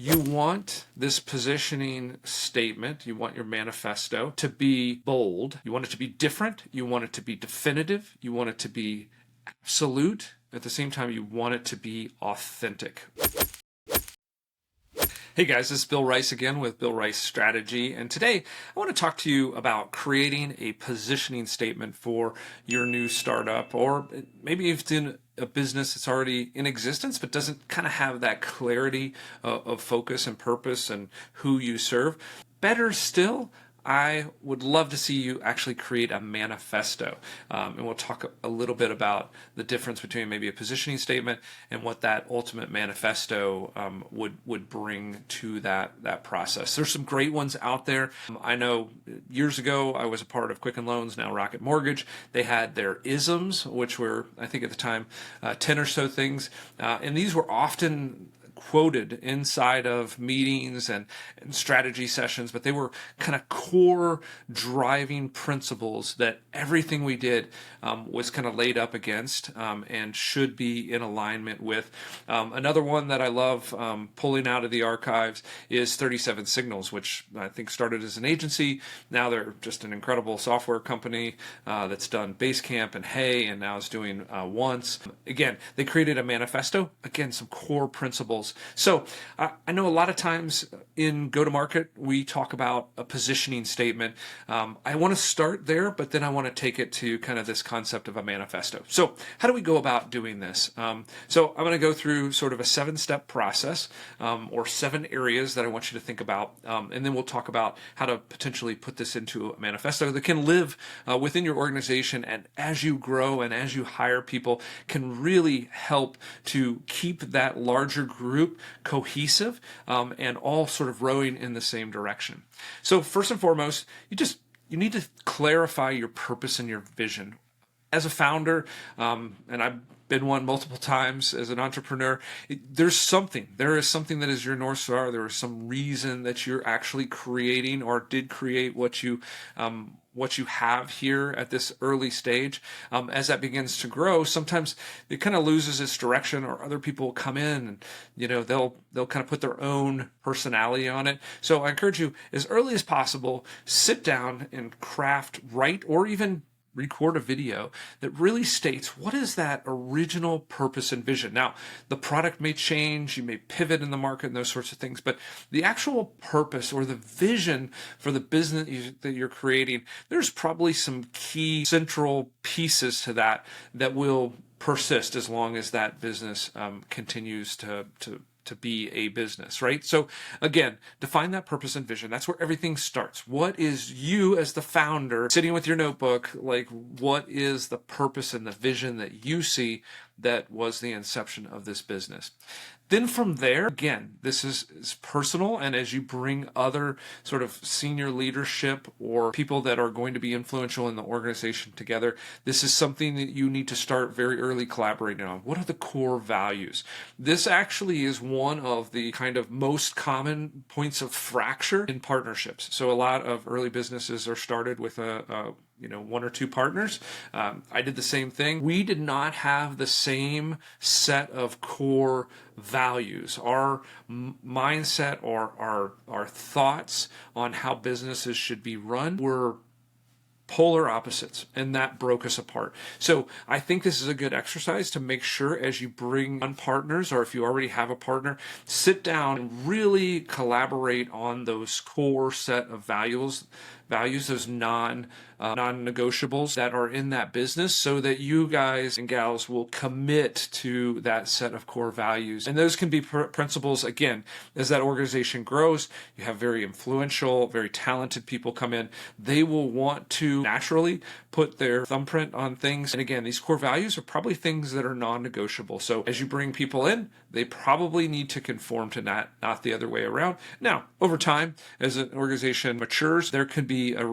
You want this positioning statement, you want your manifesto to be bold, you want it to be different, you want it to be definitive, you want it to be absolute. At the same time, you want it to be authentic. Hey guys, this is Bill Rice again with Bill Rice Strategy, and today I want to talk to you about creating a positioning statement for your new startup, or maybe if it's in a business that's already in existence but doesn't kind of have that clarity of focus and purpose and who you serve. Better still, I would love to see you actually create a manifesto. And we'll talk a little bit about the difference between maybe a positioning statement and what that ultimate manifesto would bring to that process. There's some great ones out there. I know years ago I was a part of Quicken Loans, now Rocket Mortgage. They had their isms, which were, I think at the time, 10 or so things. And these were often quoted inside of meetings and strategy sessions, but they were kind of core driving principles that everything we did was kind of laid up against and should be in alignment with. Another one that I love pulling out of the archives is 37 Signals, which I think started as an agency. Now they're just an incredible software company that's done Basecamp and Hey, and now is doing Once. Again, they created a manifesto, again, some core principles. So I know a lot of times in go-to-market, we talk about a positioning statement. I want to start there, but then I want to take it to kind of this concept of a manifesto. So how do we go about doing this? So I'm going to go through sort of a 7-step process or 7 areas that I want you to think about. And then we'll talk about how to potentially put this into a manifesto that can live within your organization, and as you grow and as you hire people, can really help to keep that larger group cohesive and all sort of rowing in the same direction. So first and foremost, you need to clarify your purpose and your vision. As a founder, and I've been one multiple times as an entrepreneur, there is something that is your North Star. There is some reason that you're actually creating or did create what you have here at this early stage. As that begins to grow, sometimes it kind of loses its direction, or other people come in and they'll kind of put their own personality on it. So I encourage you, as early as possible, sit down and write, or even record a video that really states what is that original purpose and vision. Now, the product may change, you may pivot in the market and those sorts of things, but the actual purpose or the vision for the business that you're creating, there's probably some key central pieces to that will persist as long as that business continues to be a business, right? So again, define that purpose and vision. That's where everything starts. What is you as the founder sitting with your notebook? Like, what is the purpose and the vision that you see that was the inception of this business? Then from there, again, this is personal, and as you bring other sort of senior leadership or people that are going to be influential in the organization together, this is something that you need to start very early collaborating on. What are the core values? This actually is one of the kind of most common points of fracture in partnerships. So a lot of early businesses are started with one or two partners. I did the same thing. We did not have the same set of core values. Our mindset or our thoughts on how businesses should be run were polar opposites, and that broke us apart. So I think this is a good exercise to make sure, as you bring on partners, or if you already have a partner, sit down and really collaborate on those core set of values, those non-negotiables that are in that business, so that you guys and gals will commit to that set of core values. And those can be principles, again, as that organization grows, you have very influential, very talented people come in. They will want to naturally put their thumbprint on things. And again, these core values are probably things that are non-negotiable. So as you bring people in, they probably need to conform to that, not the other way around. Now, over time, as an organization matures, there could be a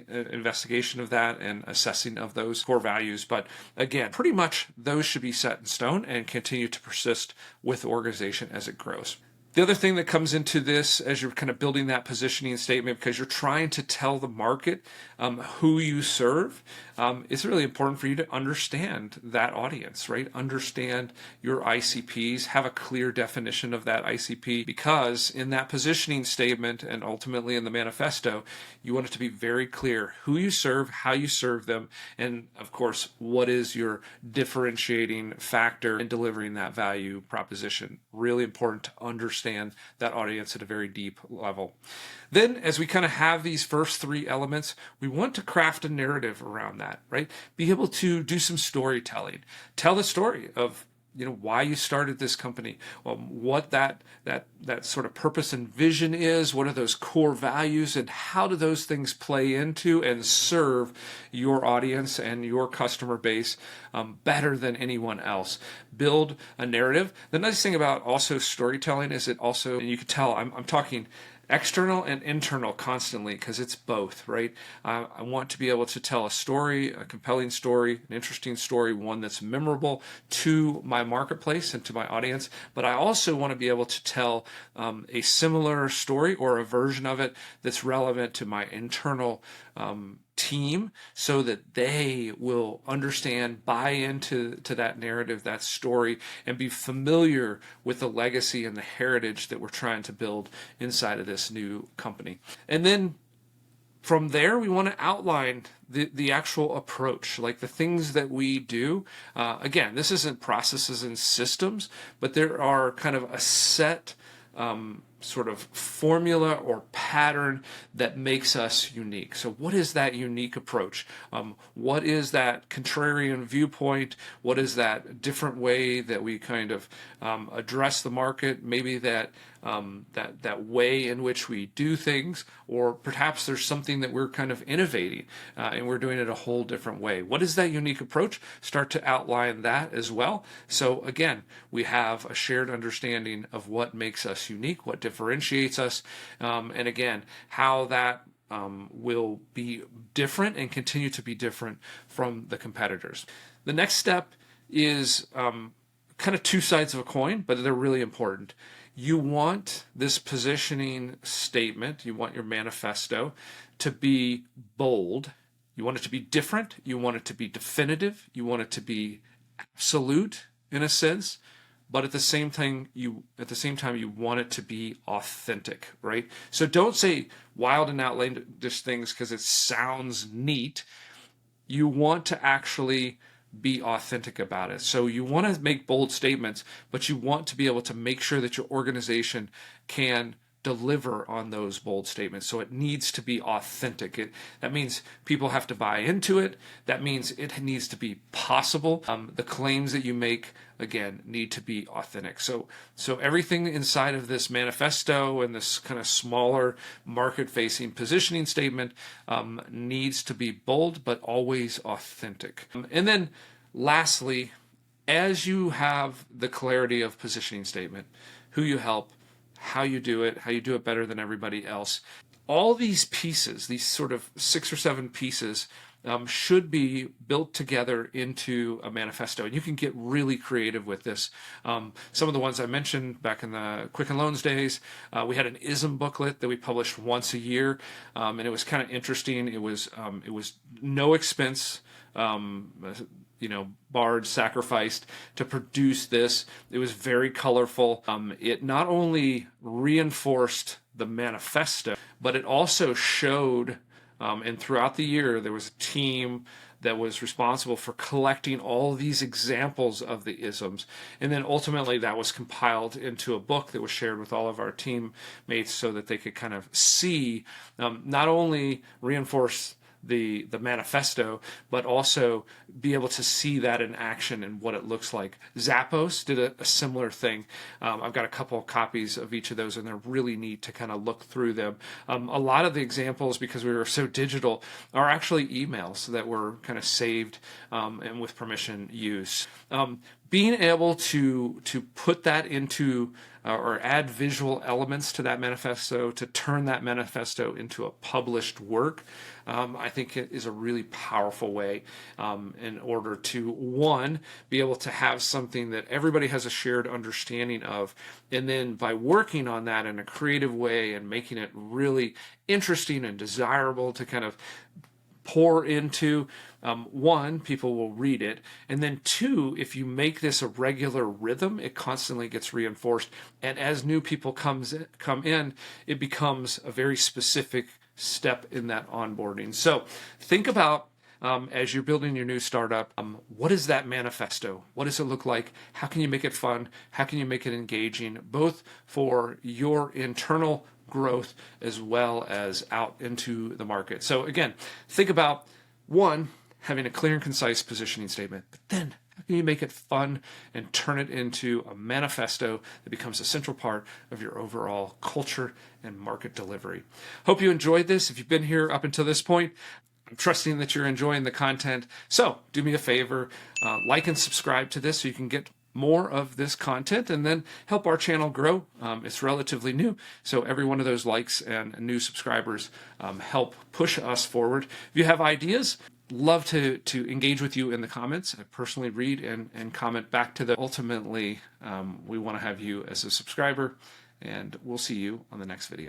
investigation of that and assessing of those core values. But again, pretty much those should be set in stone and continue to persist with the organization as it grows. The other thing that comes into this as you're kind of building that positioning statement, because you're trying to tell the market who you serve, it's really important for you to understand that audience, right? Understand your ICPs, have a clear definition of that ICP, because in that positioning statement and ultimately in the manifesto, you want it to be very clear who you serve, how you serve them, and of course, what is your differentiating factor in delivering that value proposition. Really important to understand that audience at a very deep level. Then, as we kind of have these first three elements, we want to craft a narrative around that, right? Be able to do some storytelling. Tell the story of why you started this company, what that sort of purpose and vision is, what are those core values, and how do those things play into and serve your audience and your customer base better than anyone else. Build a narrative. The nice thing about also storytelling is it also, and you can tell I'm talking external and internal constantly, because it's both, right? I want to be able to tell a story, a compelling story, an interesting story, one that's memorable to my marketplace and to my audience, but I also want to be able to tell a similar story or a version of it that's relevant to my internal team, so that they will understand, buy into that narrative, that story, and be familiar with the legacy and the heritage that we're trying to build inside of this new company. And then from there, we want to outline the actual approach, like the things that we do. Again, this isn't processes and systems, but there are kind of a set sort of formula or pattern that makes us unique. So what is that unique approach? What is that contrarian viewpoint? What is that different way that we kind of address the market? Maybe that way in which we do things, or perhaps there's something that we're kind of innovating and we're doing it a whole different way. What is that unique approach? Start to outline that as well. So again, we have a shared understanding of what makes us unique, what differentiates us, and again, how that will be different and continue to be different from the competitors. The next step is kind of two sides of a coin, but they're really important. You want this positioning statement, you want your manifesto to be bold. You want it to be different. You want it to be definitive. You want it to be absolute in a sense. But at the same time, you want it to be authentic, right? So don't say wild and outlandish things because it sounds neat. You want to actually be authentic about it. So you want to make bold statements, but you want to be able to make sure that your organization can deliver on those bold statements. So it needs to be authentic. That means people have to buy into it. That means it needs to be possible. The claims that you make, again, need to be authentic. So everything inside of this manifesto and this kind of smaller market-facing positioning statement needs to be bold, but always authentic. And then lastly, as you have the clarity of positioning statement, who you help, how you do it better than everybody else. All these pieces, these sort of 6 or 7 pieces, should be built together into a manifesto. And you can get really creative with this. Some of the ones I mentioned back in the Quicken Loans days, we had an ISM booklet that we published once a year, and it was kind of interesting. It was no expense. Bard sacrificed to produce this. It was very colorful. It not only reinforced the manifesto, but it also showed, and throughout the year, there was a team that was responsible for collecting all these examples of the isms. And then ultimately that was compiled into a book that was shared with all of our teammates so that they could kind of see, not only reinforce the manifesto, but also be able to see that in action and what it looks like. Zappos did a similar thing. I've got a couple of copies of each of those, and they're really neat to kind of look through them. A lot of the examples, because we were so digital, are actually emails that were kind of saved and with permission use. being able to put that into or add visual elements to that manifesto, to turn that manifesto into a published work, I think it is a really powerful way in order to, one, be able to have something that everybody has a shared understanding of, and then by working on that in a creative way and making it really interesting and desirable to kind of pour into, one, people will read it, and then two, if you make this a regular rhythm, it constantly gets reinforced, and as new people come in, it becomes a very specific step in that onboarding. So think about, as you're building your new startup, what is that manifesto? What does it look like? How can you make it fun? How can you make it engaging, both for your internal growth as well as out into the market? So again, think about, one, having a clear and concise positioning statement, but then how can you make it fun and turn it into a manifesto that becomes a central part of your overall culture and market delivery? Hope you enjoyed this. If you've been here up until this point, I'm trusting that you're enjoying the content. So do me a favor, like and subscribe to this so you can get more of this content and then help our channel grow. It's relatively new, so every one of those likes and new subscribers help push us forward. If you have ideas, love to engage with you in the comments. I personally read and comment back to them. Ultimately, we want to have you as a subscriber, and we'll see you on the next video.